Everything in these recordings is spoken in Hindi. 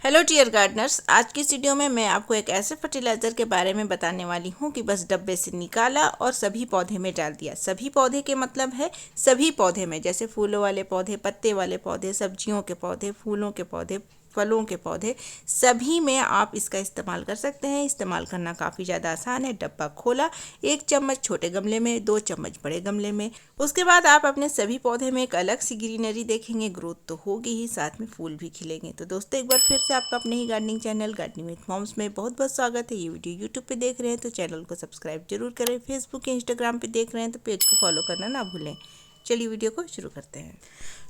हेलो डियर गार्डनर्स, आज की इस वीडियो में मैं आपको एक ऐसे फर्टिलाइज़र के बारे में बताने वाली हूँ कि बस डब्बे से निकाला और सभी पौधे में डाल दिया। सभी पौधे के मतलब है सभी पौधे में, जैसे फूलों वाले पौधे, पत्ते वाले पौधे, सब्जियों के पौधे, फूलों के पौधे, फलों के पौधे, सभी में आप इसका इस्तेमाल कर सकते हैं। इस्तेमाल करना काफ़ी ज़्यादा आसान है। डब्बा खोला, 1 चम्मच छोटे गमले में, 2 चम्मच बड़े गमले में। उसके बाद आप अपने सभी पौधे में एक अलग सी ग्रीनरी देखेंगे। ग्रोथ तो होगी ही, साथ में फूल भी खिलेंगे। तो दोस्तों, एक बार फिर से आपका अपने ही gardening channel gardening with moms में बहुत बहुत स्वागत है। ये वीडियो यूट्यूब पे देख रहे हैं तो चैनल को सब्सक्राइब जरूर करें। फेसबुक या इंस्टाग्राम पे देख रहे हैं तो पेज को फॉलो करना ना भूलें। चलिए वीडियो को शुरू करते हैं।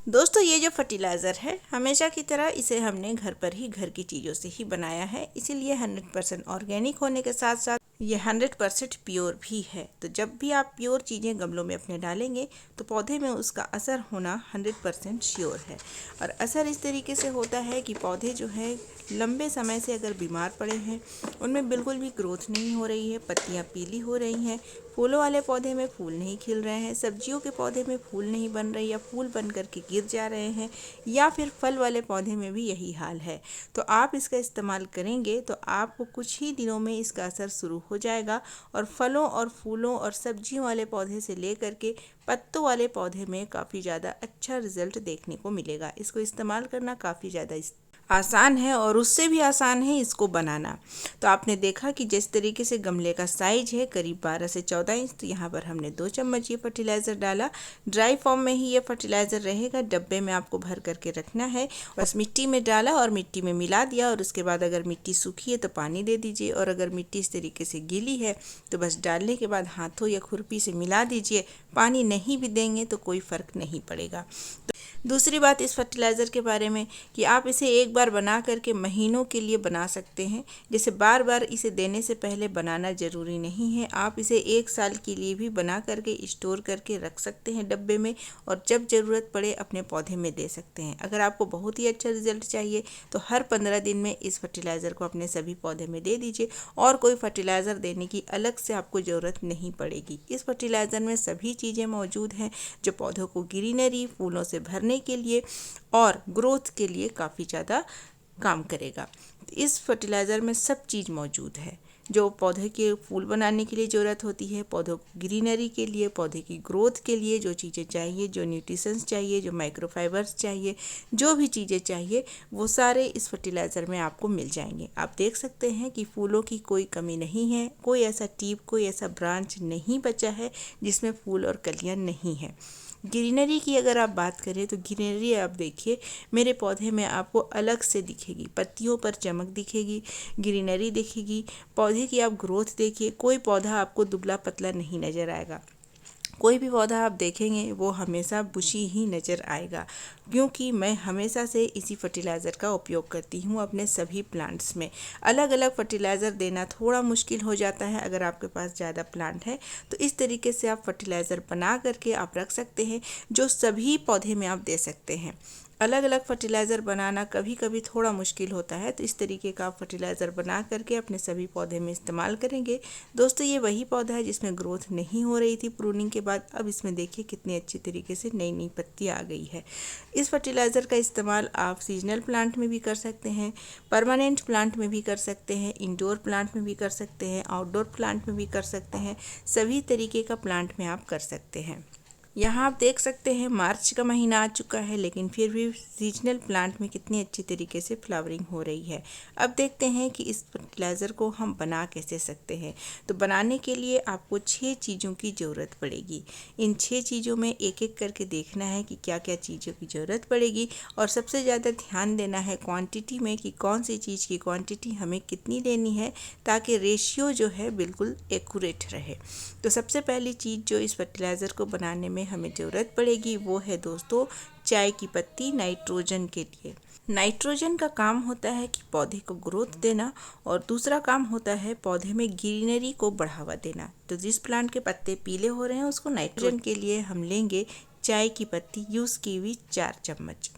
दोस्तों, ये जो फर्टिलाइज़र है, हमेशा की तरह इसे हमने घर पर ही, घर की चीज़ों से ही बनाया है। इसीलिए 100% ऑर्गेनिक होने के साथ साथ ये 100% प्योर भी है। तो जब भी आप प्योर चीज़ें गमलों में अपने डालेंगे तो पौधे में उसका असर होना 100% श्योर है। और असर इस तरीके से होता है कि पौधे जो है लंबे समय से अगर बीमार पड़े हैं, उनमें बिल्कुल भी ग्रोथ नहीं हो रही है, पत्तियां पीली हो रही हैं, फूलों वाले पौधे में फूल नहीं खिल रहे हैं, सब्जियों के पौधे में फूल नहीं बन रही या फूल बन करके गिर जा रहे हैं, या फिर फल वाले पौधे में भी यही हाल है, तो आप इसका इस्तेमाल करेंगे तो आपको कुछ ही दिनों में इसका असर शुरू हो जाएगा। और फलों और फूलों और सब्जियों वाले पौधे से लेकर के पत्तों वाले पौधे में काफ़ी ज़्यादा अच्छा रिजल्ट देखने को मिलेगा। इसको इस्तेमाल करना काफ़ी ज़्यादा आसान है और उससे भी आसान है इसको बनाना। तो आपने देखा कि जिस तरीके से गमले का साइज है करीब 12 से 14 इंच, तो यहाँ पर हमने 2 चम्मच ये फर्टिलाइज़र डाला। ड्राई फॉर्म में ही ये फर्टिलाइज़र रहेगा। डब्बे में आपको भर करके रखना है। बस मिट्टी में डाला और मिट्टी में मिला दिया, और उसके बाद अगर मिट्टी सूखी है तो पानी दे दीजिए, और अगर मिट्टी इस तरीके से गीली है तो बस डालने के बाद हाथों या खुरपी से मिला दीजिए। पानी नहीं भी देंगे तो कोई फ़र्क नहीं पड़ेगा। दूसरी बात इस फर्टिलाइज़र के बारे में कि आप इसे एक बार बना करके महीनों के लिए बना सकते हैं। जैसे बार बार इसे देने से पहले बनाना ज़रूरी नहीं है। आप इसे 1 साल के लिए भी बना करके स्टोर करके रख सकते हैं डब्बे में, और जब ज़रूरत पड़े अपने पौधे में दे सकते हैं। अगर आपको बहुत ही अच्छा रिजल्ट चाहिए तो हर 15 दिन में इस फर्टिलाइज़र को अपने सभी पौधे में दे दीजिए, और कोई फर्टिलाइज़र देने की अलग से आपको ज़रूरत नहीं पड़ेगी। इस फर्टिलाइज़र में सभी चीज़ें मौजूद हैं जो पौधों को ग्रीनरी, फूलों से भरने के लिए और ग्रोथ के लिए काफ़ी ज़्यादा काम करेगा। इस फर्टिलाइज़र में सब चीज़ मौजूद है जो पौधे के फूल बनाने के लिए ज़रूरत होती है, पौधों की ग्रीनरी के लिए, पौधे की ग्रोथ के लिए जो चीज़ें चाहिए, जो न्यूट्रिशंस चाहिए, जो माइक्रोफाइबर्स चाहिए, जो भी चीज़ें चाहिए, वो सारे इस फर्टिलाइज़र में आपको मिल जाएंगे। आप देख सकते हैं कि फूलों की कोई कमी नहीं है, कोई ऐसा टीप, कोई ऐसा ब्रांच नहीं बचा है जिसमें फूल और कलियाँ नहीं हैं। ग्रीनरी की अगर आप बात करें तो ग्रीनरी आप देखिए, मेरे पौधे में आपको अलग से दिखेगी, पत्तियों पर चमक दिखेगी, ग्रीनरी दिखेगी। पौधे की आप ग्रोथ देखिए, कोई पौधा आपको दुबला पतला नहीं नज़र आएगा। कोई भी पौधा आप देखेंगे वो हमेशा बुशी ही नज़र आएगा, क्योंकि मैं हमेशा से इसी फर्टिलाइज़र का उपयोग करती हूँ अपने सभी प्लांट्स में। अलग अलग फर्टिलाइज़र देना थोड़ा मुश्किल हो जाता है अगर आपके पास ज़्यादा प्लांट है, तो इस तरीके से आप फर्टिलाइज़र बना करके आप रख सकते हैं जो सभी पौधे में आप दे सकते हैं। अलग अलग फर्टिलाइज़र बनाना कभी कभी थोड़ा मुश्किल होता है, तो इस तरीके का आप फर्टिलाइज़र बना करके अपने सभी पौधे में इस्तेमाल करेंगे। दोस्तों, ये वही पौधा है जिसमें ग्रोथ नहीं हो रही थी प्रूनिंग के बाद। अब इसमें देखिए कितनी अच्छी तरीके से नई नई पत्तियाँ आ गई है। इस फर्टिलाइज़र का इस्तेमाल आप सीजनल प्लांट में भी कर सकते हैं, परमानेंट प्लांट में भी कर सकते हैं, इंडोर प्लांट में भी कर सकते हैं, आउटडोर प्लांट में भी कर सकते हैं। सभी तरीके का प्लांट में आप कर सकते हैं। यहाँ आप देख सकते हैं मार्च का महीना आ चुका है, लेकिन फिर भी सीजनल प्लांट में कितनी अच्छी तरीके से फ्लावरिंग हो रही है। अब देखते हैं कि इस फर्टिलाइज़र को हम बना कैसे सकते हैं। तो बनाने के लिए आपको 6 चीज़ों की ज़रूरत पड़ेगी। इन 6 चीज़ों में एक एक करके देखना है कि क्या क्या चीज़ों की ज़रूरत पड़ेगी, और सबसे ज़्यादा ध्यान देना है क्वांटिटी में कि कौन सी चीज़ की क्वांटिटी हमें कितनी लेनी है, ताकि रेशियो जो है बिल्कुल एक्यूरेट रहे। तो सबसे पहली चीज़ जो इस फर्टिलाइज़र को बनाने में हमें ज़रूरत पड़ेगी वो है दोस्तों चाय की पत्ती, नाइट्रोजन के लिए। नाइट्रोजन का काम होता है कि पौधे को ग्रोथ देना, और दूसरा काम होता है पौधे में ग्रीनरी को बढ़ावा देना। तो जिस प्लांट के पत्ते पीले हो रहे हैं उसको नाइट्रोजन के लिए हम लेंगे चाय की पत्ती यूज़ की हुई 4 चम्मच।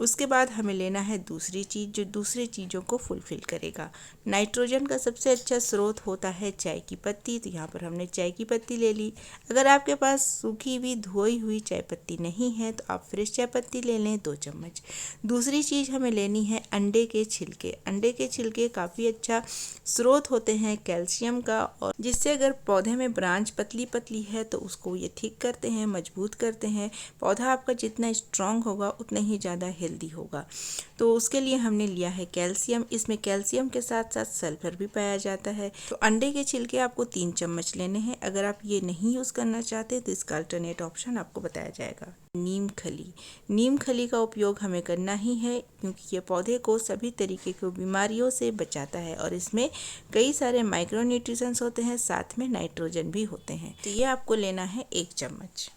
उसके बाद हमें लेना है दूसरी चीज़ जो दूसरी चीज़ों को फुलफ़िल करेगा। नाइट्रोजन का सबसे अच्छा स्रोत होता है चाय की पत्ती, तो यहाँ पर हमने चाय की पत्ती ले ली। अगर आपके पास सूखी हुई धोई हुई चाय पत्ती नहीं है तो आप फ्रेश चाय पत्ती ले लें 2 चम्मच। दूसरी चीज़ हमें लेनी है अंडे के छिलके। अंडे के छिलके काफ़ी अच्छा स्रोत होते हैं कैल्शियम का, और जिससे अगर पौधे में ब्रांच पतली पतली है तो उसको ये ठीक करते हैं, मजबूत करते हैं। पौधा आपका जितना स्ट्रांग होगा उतना ही ज़्यादा हेल्दी होगा। तो उसके लिए हमने लिया है कैल्शियम। इसमें कैल्शियम के साथ साथ सल्फर भी पाया जाता है। तो अंडे के छिलके आपको 3 चम्मच लेने हैं। अगर आप ये नहीं यूज़ करना चाहते तो इसका अल्टरनेट ऑप्शन आपको बताया जाएगा। नीम खली। नीम खली का उपयोग हमें करना ही है क्योंकि ये पौधे को सभी तरीके की बीमारियों से बचाता है और इसमें कई सारे माइक्रो न्यूट्रिशंस होते हैं, साथ में नाइट्रोजन भी होते हैं। तो ये आपको लेना है 1 चम्मच।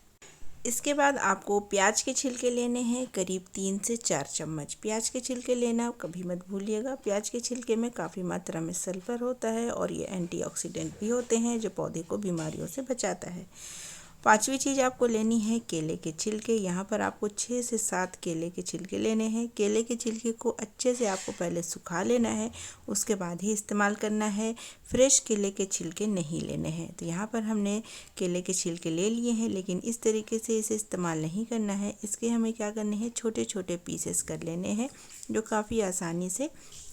इसके बाद आपको प्याज के छिलके लेने हैं करीब 3 से 4 चम्मच। प्याज के छिलके लेना कभी मत भूलिएगा। प्याज के छिलके में काफ़ी मात्रा में सल्फर होता है और ये एंटीऑक्सीडेंट भी होते हैं जो पौधे को बीमारियों से बचाता है। 5वीं चीज़ आपको लेनी है केले के छिलके। यहाँ पर आपको 6 से 7 केले के छिलके लेने हैं। केले के छिलके को अच्छे से आपको पहले सुखा लेना है, उसके बाद ही इस्तेमाल करना है। फ्रेश केले के छिलके नहीं लेने हैं। तो यहाँ पर हमने केले के छिलके ले लिए हैं, लेकिन इस तरीके से इसे इस्तेमाल नहीं करना है। इसके हमें क्या करने हैं, छोटे छोटे पीसेस कर लेने हैं जो काफ़ी आसानी से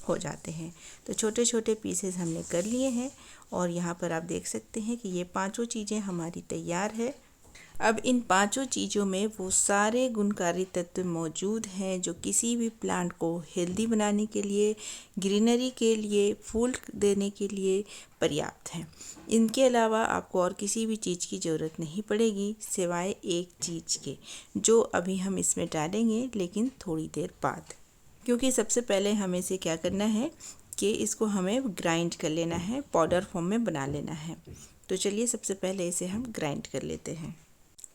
हो जाते हैं। तो छोटे छोटे पीसेस हमने कर लिए हैं और यहाँ पर आप देख सकते हैं कि ये 5 चीज़ें हमारी तैयार है। अब इन 5 चीज़ों में वो सारे गुणकारी तत्व मौजूद हैं जो किसी भी प्लांट को हेल्दी बनाने के लिए, ग्रीनरी के लिए, फूल देने के लिए पर्याप्त हैं। इनके अलावा आपको और किसी भी चीज़ की ज़रूरत नहीं पड़ेगी सिवाय एक चीज़ के, जो अभी हम इसमें डालेंगे लेकिन थोड़ी देर बाद। क्योंकि सबसे पहले हमें इसे क्या करना है कि इसको हमें ग्राइंड कर लेना है, पाउडर फॉर्म में बना लेना है। तो चलिए सबसे पहले इसे हम ग्राइंड कर लेते हैं।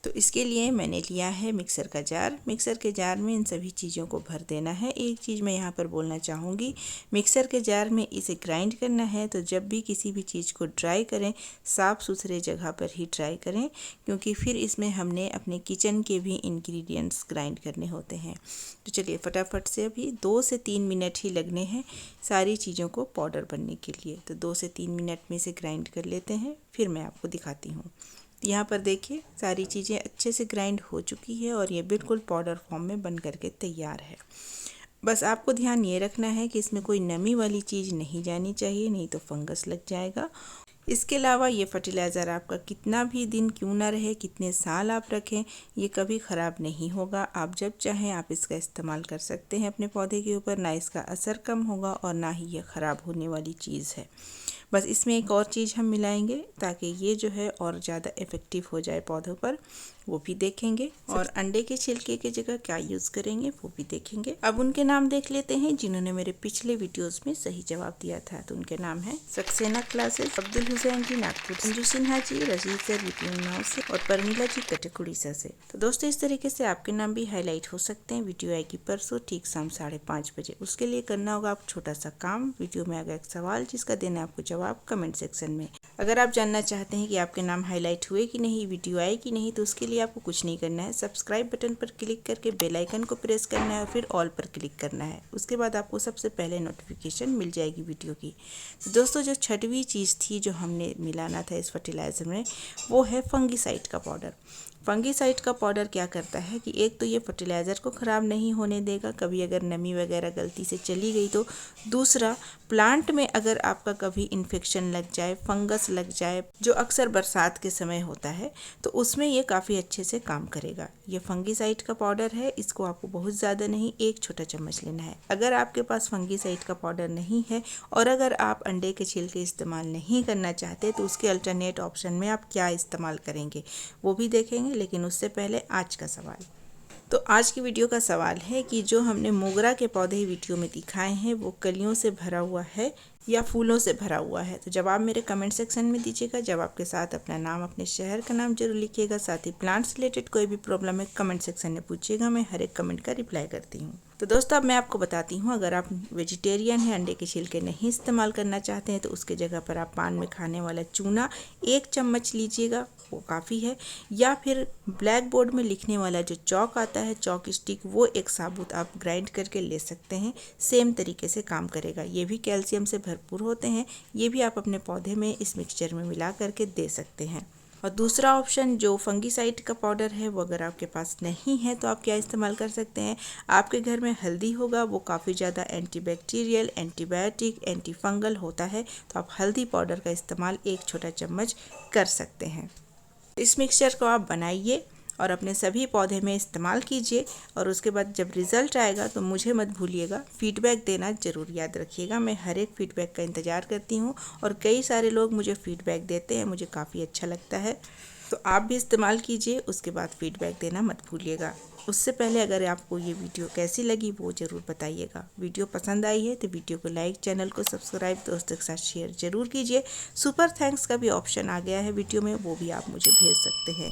तो इसके लिए मैंने लिया है मिक्सर का जार। मिक्सर के जार में इन सभी चीज़ों को भर देना है। एक चीज़ मैं यहाँ पर बोलना चाहूँगी, मिक्सर के जार में इसे ग्राइंड करना है तो जब भी किसी भी चीज़ को ड्राई करें साफ़ सुथरे जगह पर ही ड्राई करें, क्योंकि फिर इसमें हमने अपने किचन के भी इंग्रेडिएंट्स ग्राइंड करने होते हैं। तो चलिए फटाफट से अभी 2 से 3 मिनट ही लगने हैं सारी चीज़ों को पाउडर बनने के लिए। तो 2 से 3 मिनट में इसे ग्राइंड कर लेते हैं, फिर मैं आपको दिखाती हूँ। यहाँ पर देखिए सारी चीज़ें अच्छे से ग्राइंड हो चुकी है और ये बिल्कुल पाउडर फॉर्म में बन करके तैयार है। बस आपको ध्यान ये रखना है कि इसमें कोई नमी वाली चीज़ नहीं जानी चाहिए, नहीं तो फंगस लग जाएगा। इसके अलावा ये फर्टिलाइज़र आपका कितना भी दिन क्यों ना रहे, कितने साल आप रखें, ये कभी ख़राब नहीं होगा। आप जब चाहें आप इसका इस्तेमाल कर सकते हैं अपने पौधे के ऊपर। ना इसका असर कम होगा और ना ही ये ख़राब होने वाली चीज़ है। बस इसमें एक और चीज़ हम मिलाएंगे ताकि ये जो है और ज़्यादा इफ़ेक्टिव हो जाए पौधों पर, वो भी देखेंगे। और अंडे के छिलके की जगह क्या यूज़ करेंगे वो भी देखेंगे। अब उनके नाम देख लेते हैं जिन्होंने मेरे पिछले वीडियोस में सही जवाब दिया था। तो उनके नाम है सक्सेना क्लासेस, अब्दुल हुसैन जी नागपुर, संजू सिन्हा जी, रशीद सर वीडियो से, और परमिला जी कटक उड़ीसा से। तो दोस्तों इस तरीके से आपके नाम भी हाईलाइट हो सकते हैं। वीडियो आएगी परसों ठीक शाम 5:30 बजे। उसके लिए करना होगा आप छोटा सा काम, वीडियो में आएगा एक सवाल जिसका देना आपको जवाब कमेंट सेक्शन में। अगर आप जानना चाहते हैं कि आपके नाम हाईलाइट हुए कि नहीं, वीडियो आए कि नहीं, तो उसके लिए आपको कुछ नहीं करना है। सब्सक्राइब बटन पर क्लिक करके बेल आइकन को प्रेस करना है और फिर ऑल पर क्लिक करना है। उसके बाद आपको सबसे पहले नोटिफिकेशन मिल जाएगी वीडियो की। तो दोस्तों जो 6वीं चीज़ थी जो हमने मिलाना था इस फर्टिलाइज़र में, वो है फंगीसाइड का पाउडर। फंगीसाइड का पाउडर क्या करता है कि एक तो ये फर्टिलाइज़र को ख़राब नहीं होने देगा कभी अगर नमी वगैरह गलती से चली गई तो। दूसरा, प्लांट में अगर आपका कभी इन्फेक्शन लग जाए, फंगस लग जाए, जो अक्सर बरसात के समय होता है, तो उसमें ये काफ़ी अच्छे से काम करेगा। ये फंगीसाइड का पाउडर है, इसको आपको बहुत ज़्यादा नहीं, 1 छोटा चम्मच लेना है। अगर आपके पास फंगीसाइड का पाउडर नहीं है और अगर आप अंडे के छिलके इस्तेमाल नहीं करना चाहते तो उसके अल्टरनेट ऑप्शन में आप क्या इस्तेमाल करेंगे वो भी देखेंगे। लेकिन उससे पहले आज का सवाल। तो आज की वीडियो का सवाल है कि जो हमने मोगरा के पौधे वीडियो में दिखाए हैं वो कलियों से भरा हुआ है या फूलों से भरा हुआ है। तो जवाब मेरे कमेंट सेक्शन में दीजिएगा। जवाब के साथ अपना नाम, अपने शहर का नाम जरूर लिखिएगा। साथ ही प्लांट्स रिलेटेड कोई भी प्रॉब्लम है कमेंट सेक्शन में पूछिएगा, मैं हर एक कमेंट का रिप्लाई करती हूँ। तो दोस्तों अब मैं आपको बताती हूँ, अगर आप वेजिटेरियन हैं, अंडे के छिलके नहीं इस्तेमाल करना चाहते हैं, तो उसके जगह पर आप पान में खाने वाला चूना 1 चम्मच लीजिएगा, वो काफ़ी है। या फिर ब्लैक बोर्ड में लिखने वाला जो चॉक आता है, चॉक स्टिक, वो एक साबुत आप ग्राइंड करके ले सकते हैं। सेम तरीके से काम करेगा। ये भी कैल्शियम से भरपूर होते हैं। ये भी आप अपने पौधे में इस मिक्सचर में मिला करके दे सकते हैं। और दूसरा ऑप्शन जो फंगीसाइड का पाउडर है, वो अगर आपके पास नहीं है तो आप क्या इस्तेमाल कर सकते हैं। आपके घर में हल्दी होगा, वो काफ़ी ज़्यादा एंटीबैक्टीरियल, एंटीबायोटिक, एंटी फंगल होता है, तो आप हल्दी पाउडर का इस्तेमाल 1 छोटा चम्मच कर सकते हैं। इस मिक्सचर को आप बनाइए और अपने सभी पौधे में इस्तेमाल कीजिए, और उसके बाद जब रिज़ल्ट आएगा तो मुझे मत भूलिएगा, फीडबैक देना ज़रूर याद रखिएगा। मैं हर एक फीडबैक का इंतज़ार करती हूँ और कई सारे लोग मुझे फीडबैक देते हैं, मुझे काफ़ी अच्छा लगता है। तो आप भी इस्तेमाल कीजिए, उसके बाद फीडबैक देना मत भूलिएगा। उससे पहले अगर आपको ये वीडियो कैसी लगी वो ज़रूर बताइएगा। वीडियो पसंद आई है तो वीडियो को लाइक, चैनल को सब्सक्राइब, दोस्तों के साथ शेयर ज़रूर कीजिए। सुपर थैंक्स का भी ऑप्शन आ गया है वीडियो में, वो भी आप मुझे भेज सकते हैं।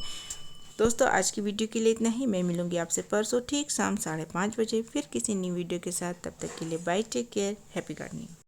दोस्तों आज की वीडियो के लिए इतना ही। मैं मिलूंगी आपसे परसों ठीक शाम 5:30 बजे फिर किसी न्यू वीडियो के साथ। तब तक के लिए bye, take care, happy gardening.